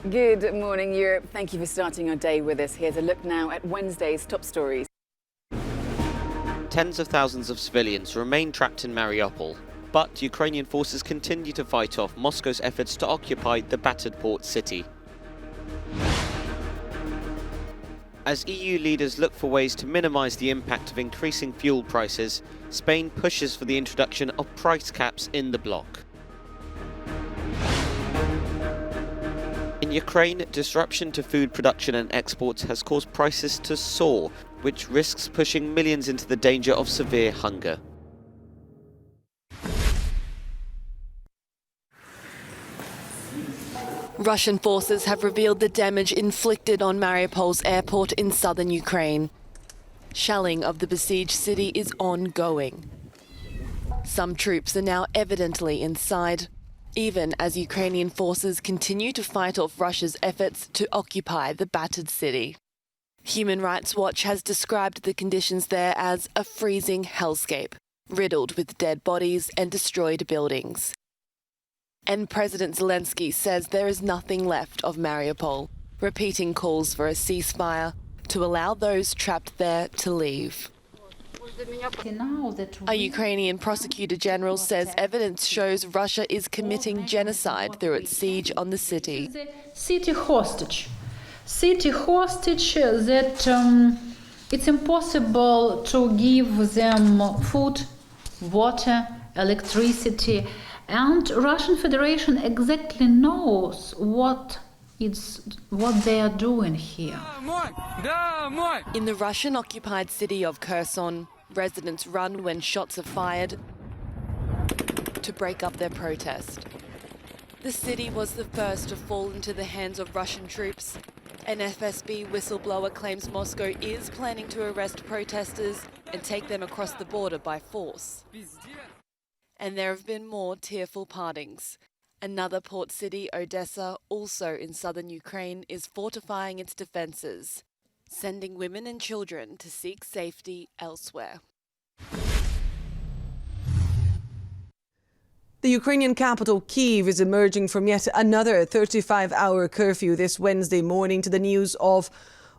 Good morning, Europe. Thank you for starting your day with us. Here's a look now at Wednesday's top stories. Tens of thousands of civilians remain trapped in Mariopol, but Ukrainian forces continue to fight off Moscow's efforts to occupy the battered port city. As EU leaders look for ways to minimise the impact of increasing fuel prices, Spain pushes for the introduction of price caps in the bloc. In Ukraine, disruption to food production and exports has caused prices to soar, which risks pushing millions into the danger of severe hunger. Russian forces have revealed the damage inflicted on Mariupol's airport in southern Ukraine. Shelling of the besieged city is ongoing. Some troops are now evidently inside, even as Ukrainian forces continue to fight off Russia's efforts to occupy the battered city. Human Rights Watch has described the conditions there as a freezing hellscape, riddled with dead bodies and destroyed buildings. And President Zelensky says there is nothing left of Mariupol, repeating calls for a ceasefire to allow those trapped there to leave. A Ukrainian prosecutor general says evidence shows Russia is committing genocide through its siege on the city. City hostage that it's impossible to give them food, water, electricity, and Russian Federation exactly knows what they are doing here. In the Russian-occupied city of Kherson, residents run when shots are fired to break up their protest. The city was the first to fall into the hands of Russian troops. An FSB whistleblower claims Moscow is planning to arrest protesters and take them across the border by force. And there have been more tearful partings. Another port city, Odessa, also in southern Ukraine, is fortifying its defences, sending women and children to seek safety elsewhere. The Ukrainian capital, Kyiv, is emerging from yet another 35-hour curfew this Wednesday morning to the news of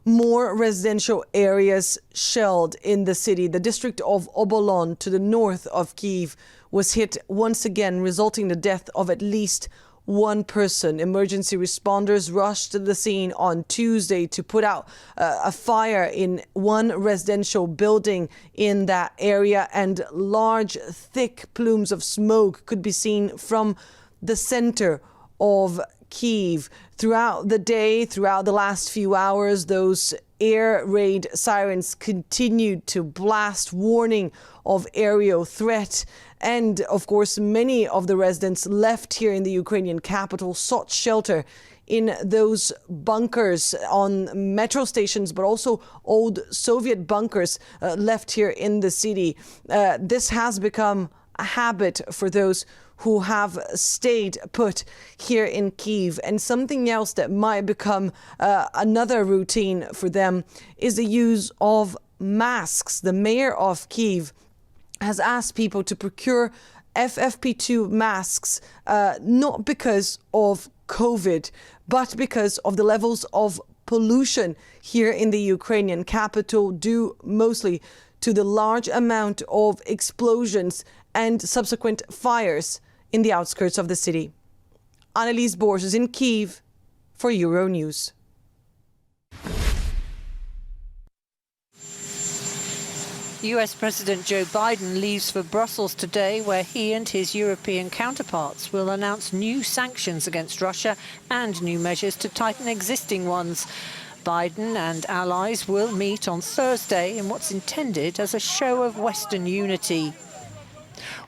more residential areas shelled in the city. The district of Obolon to the north of Kyiv was hit once again, resulting in the death of at least one person. Emergency responders rushed to the scene on Tuesday to put out a fire in one residential building in that area, and large, thick plumes of smoke could be seen from the center of Kyiv. Throughout the day, throughout the last few hours, those air raid sirens continued to blast, warning of aerial threat. And of course, many of the residents left here in the Ukrainian capital sought shelter in those bunkers on metro stations, but also old Soviet bunkers left here in the city. This has become a habit for those who have stayed put here in Kyiv. And something else that might become another routine for them is the use of masks. The mayor of Kyiv has asked people to procure FFP2 masks, not because of COVID, but because of the levels of pollution here in the Ukrainian capital, due mostly to the large amount of explosions and subsequent fires in the outskirts of the city. Annelies Borges in Kyiv for Euronews. US President Joe Biden leaves for Brussels today, where he and his European counterparts will announce new sanctions against Russia and new measures to tighten existing ones. Biden and allies will meet on Thursday in what's intended as a show of Western unity.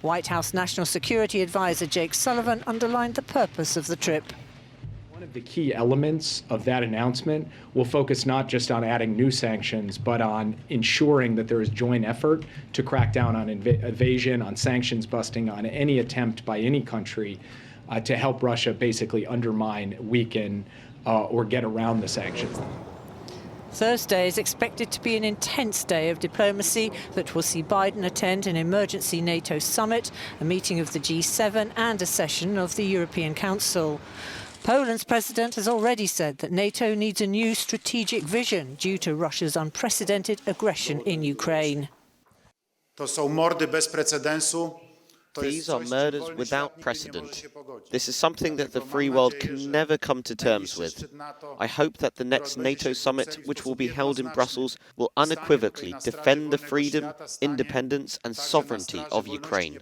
White House National Security Advisor Jake Sullivan underlined the purpose of the trip. One of the key elements of that announcement will focus not just on adding new sanctions, but on ensuring that there is joint effort to crack down on evasion, on sanctions busting, on any attempt by any country to help Russia basically undermine, weaken, or get around the sanctions. Thursday is expected to be an intense day of diplomacy that will see Biden attend an emergency NATO summit, a meeting of the G7 and a session of the European Council. Poland's president has already said that NATO needs a new strategic vision due to Russia's unprecedented aggression in Ukraine. These are murders without precedent. This is something that the free world can never come to terms with. I hope that the next NATO summit, which will be held in Brussels, will unequivocally defend the freedom, independence and sovereignty of Ukraine.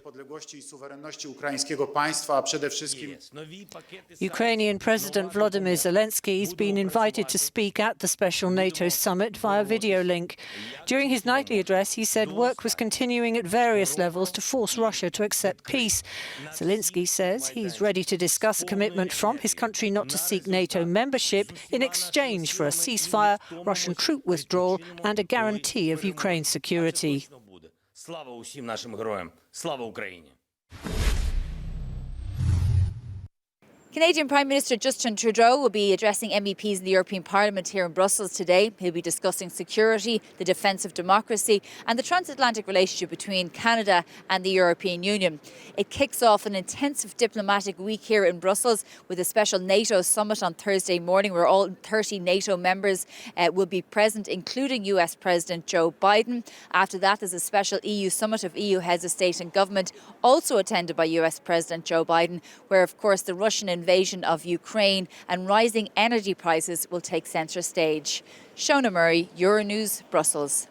Ukrainian President Vladimir Zelensky has been invited to speak at the special NATO summit via video link. During his nightly address, he said work was continuing at various levels to force Russia to accept peace. Zelensky says he's ready to discuss a commitment from his country not to seek NATO membership in exchange for a ceasefire, Russian troop withdrawal and a guarantee of Ukraine's security. Canadian Prime Minister Justin Trudeau will be addressing MEPs in the European Parliament here in Brussels today. He'll be discussing security, the defence of democracy and the transatlantic relationship between Canada and the European Union. It kicks off an intensive diplomatic week here in Brussels with a special NATO summit on Thursday morning where all 30 NATO members will be present, including US President Joe Biden. After that, there's a special EU summit of EU heads of state and government, also attended by US President Joe Biden, where, of course, the Russian invasion of Ukraine and rising energy prices will take centre stage. Shona Murray, Euronews, Brussels.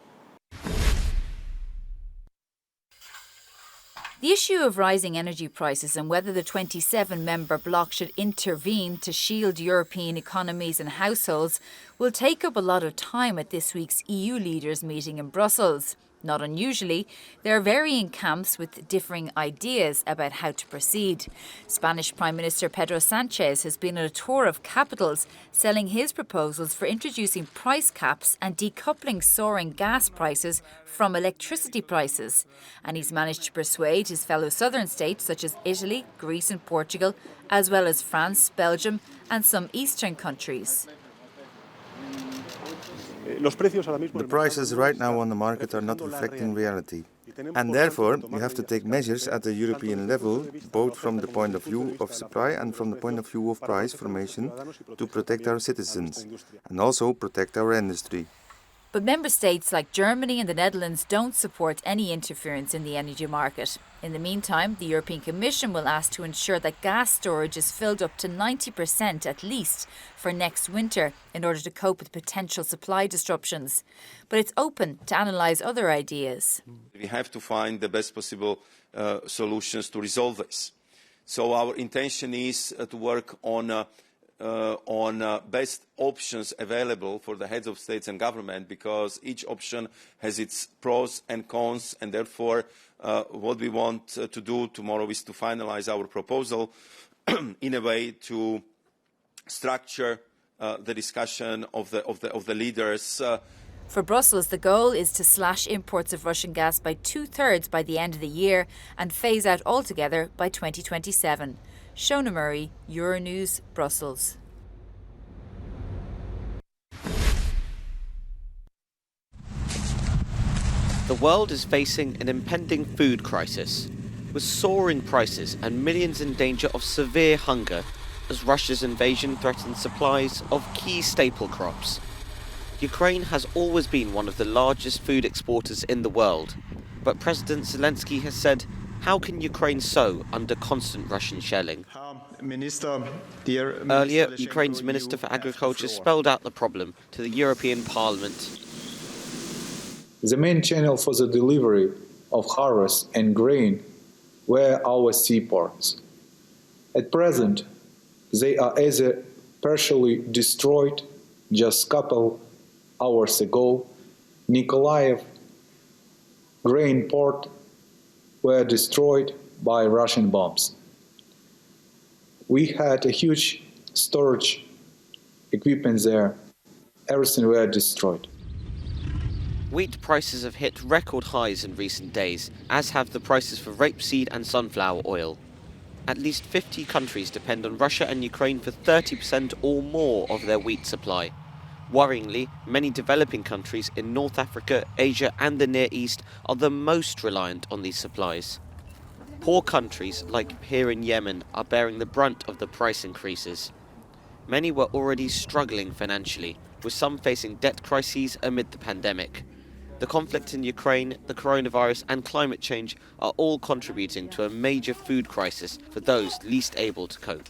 The issue of rising energy prices and whether the 27-member bloc should intervene to shield European economies and households will take up a lot of time at this week's EU leaders meeting in Brussels. Not unusually, there are varying camps with differing ideas about how to proceed. Spanish Prime Minister Pedro Sánchez has been on a tour of capitals selling his proposals for introducing price caps and decoupling soaring gas prices from electricity prices. And he's managed to persuade his fellow southern states such as Italy, Greece and Portugal, as well as France, Belgium and some eastern countries. The prices right now on the market are not reflecting reality. And therefore, you have to take measures at the European level, both from the point of view of supply and from the point of view of price formation, to protect our citizens and also protect our industry. But member states like Germany and the Netherlands don't support any interference in the energy market. In the meantime, the European Commission will ask to ensure that gas storage is filled up to 90% at least for next winter in order to cope with potential supply disruptions. But it's open to analyse other ideas. We have to find the best possible solutions to resolve this. So our intention is to work on best options available for the heads of states and government, because each option has its pros and cons, and therefore what we want to do tomorrow is to finalize our proposal in a way to structure the discussion of the leaders. For Brussels, the goal is to slash imports of Russian gas by 2/3 by the end of the year and phase out altogether by 2027. Shona Murray, Euronews, Brussels. The world is facing an impending food crisis, with soaring prices and millions in danger of severe hunger as Russia's invasion threatens supplies of key staple crops. Ukraine has always been one of the largest food exporters in the world, but President Zelensky has said, how can Ukraine sow under constant Russian shelling? Earlier, Ukraine's Minister for Agriculture spelled out the problem to the European Parliament. The main channel for the delivery of harvest and grain were our seaports. At present, they are either partially destroyed. Just a couple hours ago, Nikolaev grain port were destroyed by Russian bombs. We had a huge storage equipment there. Everything were destroyed. Wheat prices have hit record highs in recent days, as have the prices for rapeseed and sunflower oil. At least 50 countries depend on Russia and Ukraine for 30% or more of their wheat supply. Worryingly, many developing countries in North Africa, Asia and the Near East are the most reliant on these supplies. Poor countries, like here in Yemen, are bearing the brunt of the price increases. Many were already struggling financially, with some facing debt crises amid the pandemic. The conflict in Ukraine, the coronavirus and climate change are all contributing to a major food crisis for those least able to cope.